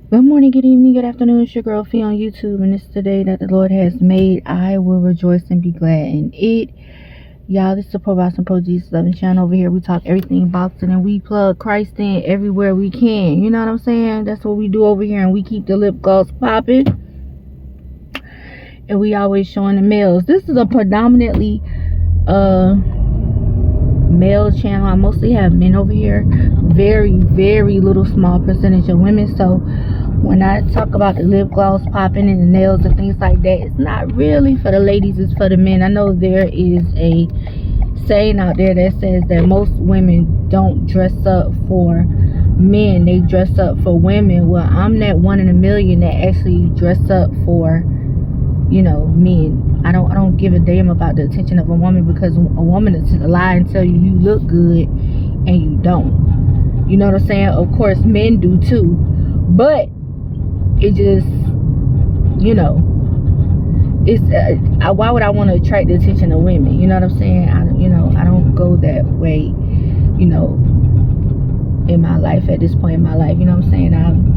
Good morning, good evening, good afternoon. It's your girl Fee on YouTube, and it's the day that the Lord has made. I will rejoice and be glad in it. Y'all, this is the Pro Box and Pro Jesus Loving channel. Over here, we talk everything boxing and we plug Christ in everywhere we can. You know what I'm saying? That's what we do over here, and we keep the lip gloss popping, and we always showing the males. This is a predominantly male channel. I mostly have men over here. Very, very little small percentage of women. So when I talk about the lip gloss popping and the nails and things like that, it's not really for the ladies, it's for the men. I know there is a saying out there that says that most women don't dress up for men, they dress up for women. Well, I'm that one in a million that actually dress up for, men. I don't give a damn about the attention of a woman, because a woman is to lie and tell you look good and you don't. You know what I'm saying? Of course, men do too, but it just, it's why would I want to attract the attention of women? You know what I'm saying? I don't go that way, in my life at this point in my life. You know what I'm saying? I'm,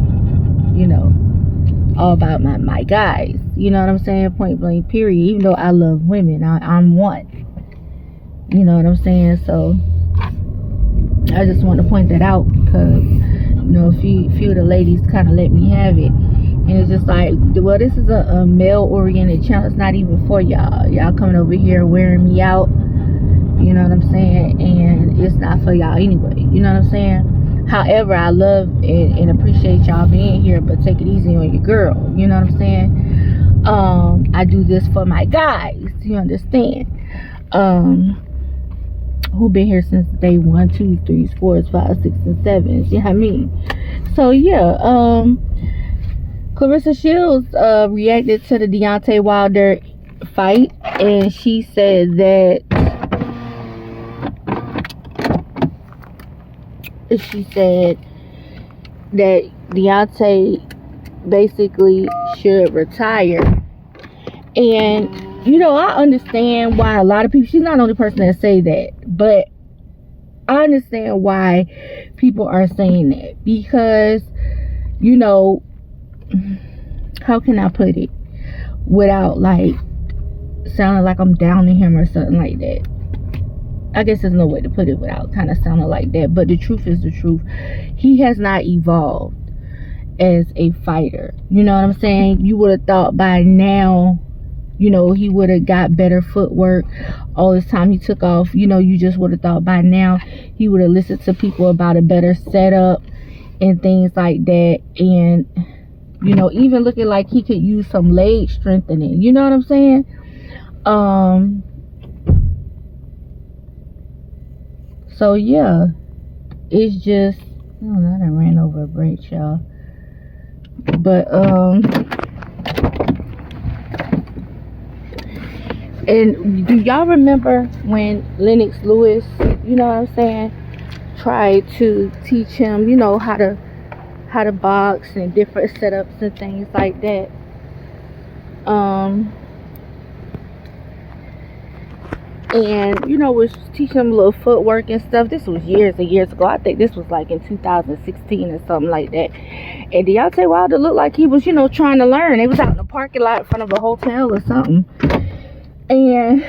all about my guys. You know what I'm saying? Point blank, period. Even though I love women, I'm one. You know what I'm saying? So I just want to point that out, because a few of the ladies kind of let me have it, and it's just like, well, this is a male oriented channel. It's not even for y'all coming over here wearing me out. You know what I'm saying? And it's not for y'all anyway. You know what I'm saying? However, I love and appreciate y'all being here, but take it easy on your girl. You know what I'm saying? I do this for my guys. You understand? Who been here since day 1, 2, 3, 4, 5, 6, and 7. You know what I mean? So yeah, Clarissa Shields reacted to the Deontay Wilder fight, and she said that Deontay basically should retire. And I understand why a lot of people, she's not the only person that say that, but I understand why people are saying that, because how can I put it without like sounding like I'm downing him or something like that? I guess there's no way to put it without kind of sounding like that, but the truth is the truth. He has not evolved as a fighter. You know what I'm saying? You would have thought by now, he would have got better footwork. All this time he took off, you just would have thought by now he would have listened to people about a better setup and things like that. And even looking like he could use some leg strengthening. You know what I'm saying? So yeah, it's just, I done ran over a bridge, y'all. But and do y'all remember when Lennox Lewis, you know what I'm saying, tried to teach him, how to box and different setups and things like that? And was teaching him a little footwork and stuff. This was years and years ago. I think this was like in 2016 or something like that. And Deontay Wilder looked like he was, trying to learn. They was out in the parking lot in front of a hotel or something. And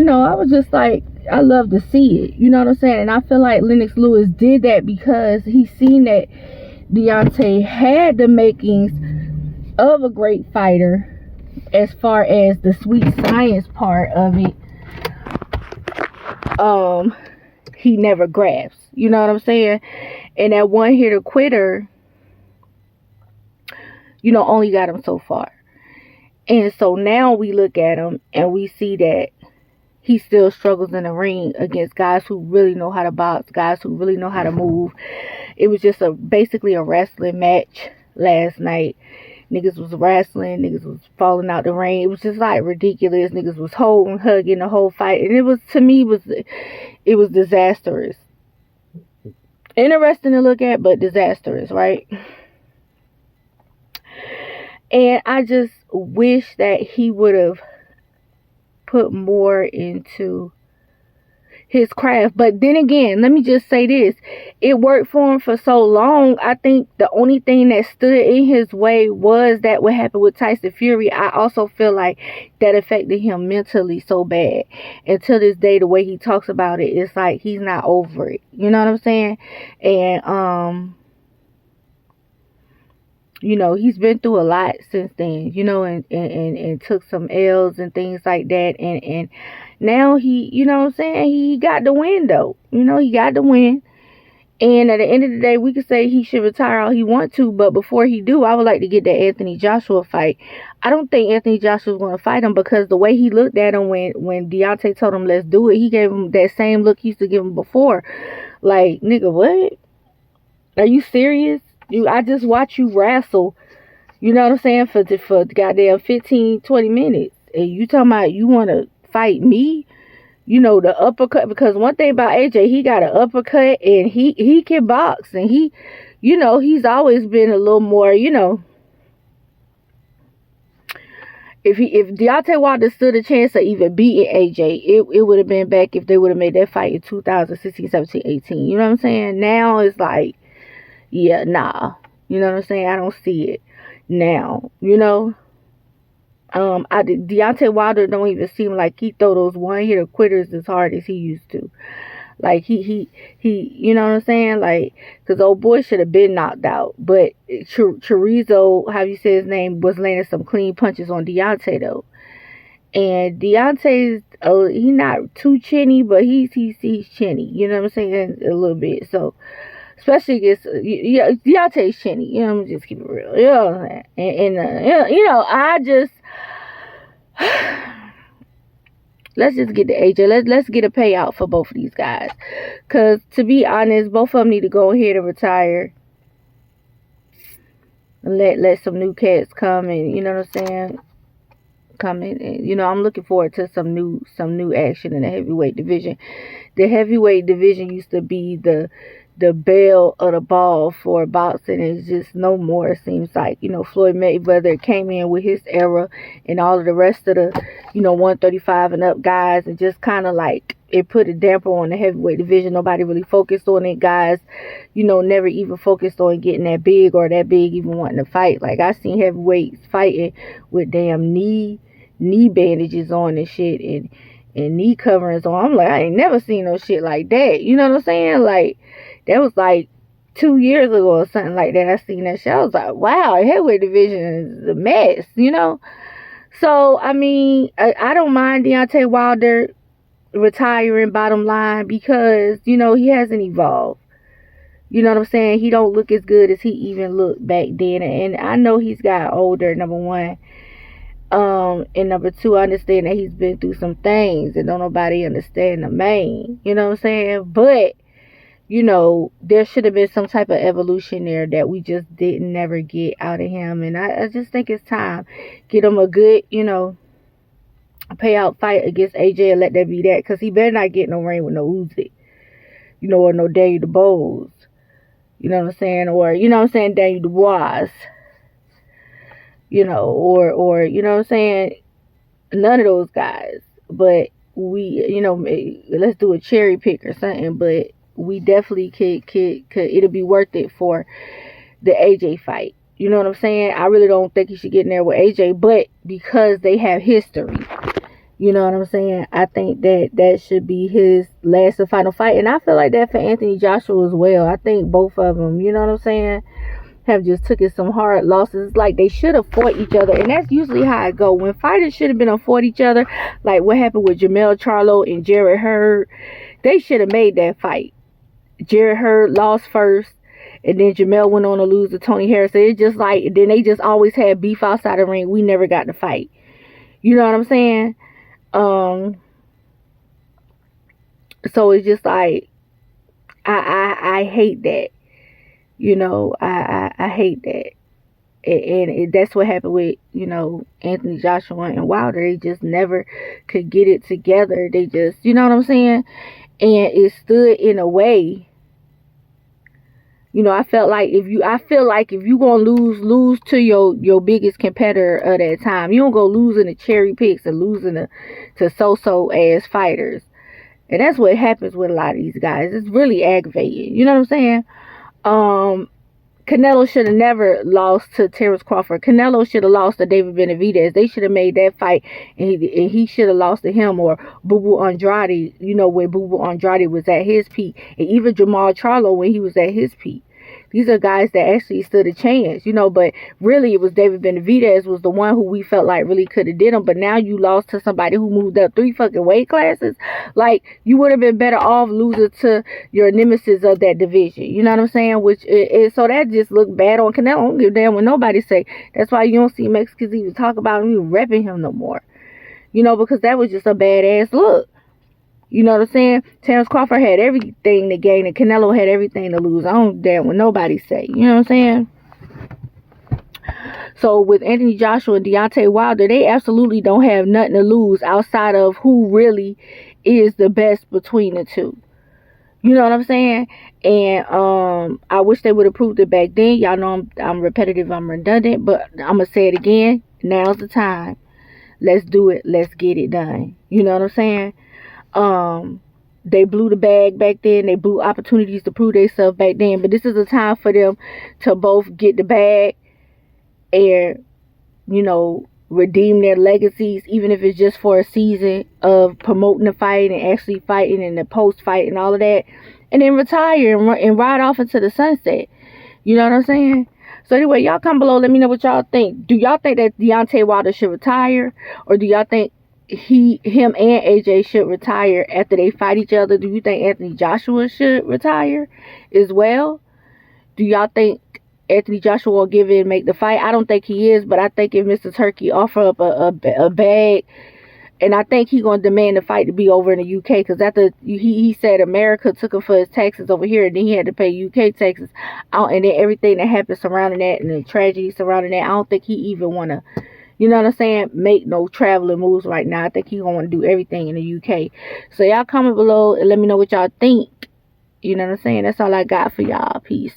I was just like, I love to see it. You know what I'm saying? And I feel like Lennox Lewis did that because he seen that Deontay had the makings of a great fighter, as far as the sweet science part of it. He never grasps. You know what I'm saying? And that one hitter quitter, only got him so far. And so now we look at him and we see that he still struggles in the ring against guys who really know how to box, guys who really know how to move. It was just basically a wrestling match last night. Niggas was wrestling, niggas was falling out the ring. It was just like ridiculous. Niggas was holding, hugging the whole fight. And it was, to me, it was disastrous. Interesting to look at, but disastrous, right? And I just wish that he would have put more into his craft. But then again, let me just say this. It worked for him for so long. I think the only thing that stood in his way was that what happened with Tyson Fury. I also feel like that affected him mentally so bad. And to this day, the way he talks about it, it's like he's not over it. You know what I'm saying? And you know, he's been through a lot since then, you know, and took some L's and things like that. And now he, you know what I'm saying, he got the win, though. You know, he got the win. And at the end of the day, we could say he should retire all he wants to. But before he do, I would like to get that Anthony Joshua fight. I don't think Anthony Joshua's going to fight him, because the way he looked at him when Deontay told him, let's do it, he gave him that same look he used to give him before. Like, nigga, what? Are you serious? I just watch you wrestle, you know what I'm saying, for goddamn 15, 20 minutes. And you talking about you want to fight me? You know, the uppercut. Because one thing about AJ, he got an uppercut, and he can box. And he, you know, he's always been a little more, you know. If Deontay Wilder stood a chance of even beating AJ, it would have been back if they would have made that fight in 2016, 17, 18. You know what I'm saying? Now it's like, yeah, nah. You know what I'm saying? I don't see it now. You know? Deontay Wilder don't even seem like he throw those one-hitter quitters as hard as he used to. Like, he you know what I'm saying? Like, because old boy should have been knocked out. But Chorizo, how you say his name, was landing some clean punches on Deontay, though. And Deontay's, he not too chinny, but he's chinny. You know what I'm saying? A little bit. So, especially against, Deontay's chinny. You know, I'm just keep it real. You know what I'm saying? And you know, I just, let's just get to AJ. Let's get a payout for both of these guys. Because, to be honest, both of them need to go ahead and retire. And let some new cats come and, you know what I'm saying? Come in. And, you know, I'm looking forward to some new action in the heavyweight division. The heavyweight division used to be the belle of the ball for boxing. It's just no more, it seems like. You know, Floyd Mayweather came in with his era, and all of the rest of the, you know, 135 and up guys, and just kind of like, it put a damper on the heavyweight division. Nobody really focused on it. Guys, you know, never even focused on getting that big, or that big even wanting to fight. Like, I seen heavyweights fighting with damn knee bandages on and shit, and knee coverings on. I'm like, I ain't never seen no shit like that. You know what I'm saying? Like, that was like 2 years ago or something like that. I seen that shit. I was like, wow, heavyweight division is a mess, you know? So, I mean, I don't mind Deontay Wilder retiring, bottom line, because, you know, he hasn't evolved. You know what I'm saying? He don't look as good as he even looked back then. And I know he's got older, number one. And number two, I understand that he's been through some things, and don't nobody understand the main. You know what I'm saying? But, you know, there should have been some type of evolution there that we just didn't never get out of him. And I just think it's time. Get him a good, you know, payout fight against AJ, and let that be that. Because he better not get no ring with no Uzi. You know, or no Daniel DeBose. You know what I'm saying? Or, you know what I'm saying, Daniel Dubois. You know, or you know what I'm saying? None of those guys. But we, you know, let's do a cherry pick or something. But we definitely could it'll be worth it for the AJ fight. You know what I'm saying? I really don't think he should get in there with AJ, but because they have history, you know what I'm saying? I think that should be his last and final fight. And I feel like that for Anthony Joshua as well. I think both of them, you know what I'm saying, have just taken some hard losses. Like, they should have fought each other. And that's usually how it go. When fighters should have been fought each other, like what happened with Jamel Charlo and Jarrett Hurd, they should have made that fight. Jarrett Hurd lost first, and then Jamel went on to lose to Tony Harrison. It's just like, then they just always had beef outside the ring. We never got to fight. You know what I'm saying? So it's just like, I hate that. You know, I hate that. And that's what happened with, you know, Anthony Joshua and Wilder. They just never could get it together. They just, you know what I'm saying? And it stood in a way. You know, I feel like if you gonna lose to your biggest competitor of that time, you don't go losing to cherry picks and losing to so-so ass fighters. And that's what happens with a lot of these guys. It's really aggravating. You know what I'm saying? Canelo should have never lost to Terrence Crawford. Canelo should have lost to David Benavidez. They should have made that fight, and he should have lost to him or Boo Boo Andrade, when Boo Boo Andrade was at his peak, and even Jamal Charlo when he was at his peak. These are guys that actually stood a chance, but really it was David Benavidez was the one who we felt like really could have did him. But now you lost to somebody who moved up 3 fucking weight classes. Like, you would have been better off losing to your nemesis of that division. You know what I'm saying? Which is, so that just looked bad on Canelo. I don't give a damn what nobody say. That's why you don't see Mexicans even talk about him, even repping him no more. Because that was just a badass look. You know what I'm saying? Terrence Crawford had everything to gain, and Canelo had everything to lose. I don't damn what nobody say. You know what I'm saying? So with Anthony Joshua and Deontay Wilder, they absolutely don't have nothing to lose outside of who really is the best between the two. You know what I'm saying? And I wish they would have proved it back then. Y'all know I'm repetitive, I'm redundant, but I'm gonna say it again. Now's the time. Let's do it. Let's get it done. You know what I'm saying? They blew the bag back then. They blew opportunities to prove themselves back then. But this is a time for them to both get the bag and, redeem their legacies, even if it's just for a season of promoting the fight and actually fighting and the post-fight and all of that. And then retire and ride off into the sunset. You know what I'm saying? So anyway, y'all come below. Let me know what y'all think. Do y'all think that Deontay Wilder should retire? Or do y'all think him and AJ should retire after they fight each other? Do you think Anthony Joshua should retire as well? Do y'all think Anthony Joshua will give in and make the fight? I don't think he is, but I think if Mr. Turkey offer up a bag, and I think he's going to demand the fight to be over in the UK, because after he said America took him for his taxes over here, and then he had to pay UK taxes, and then everything that happened surrounding that and the tragedy surrounding that, I don't think he even want to, you know what I'm saying, make no traveling moves right now. I think he's going to want to do everything in the UK. So y'all comment below and let me know what y'all think. You know what I'm saying? That's all I got for y'all. Peace.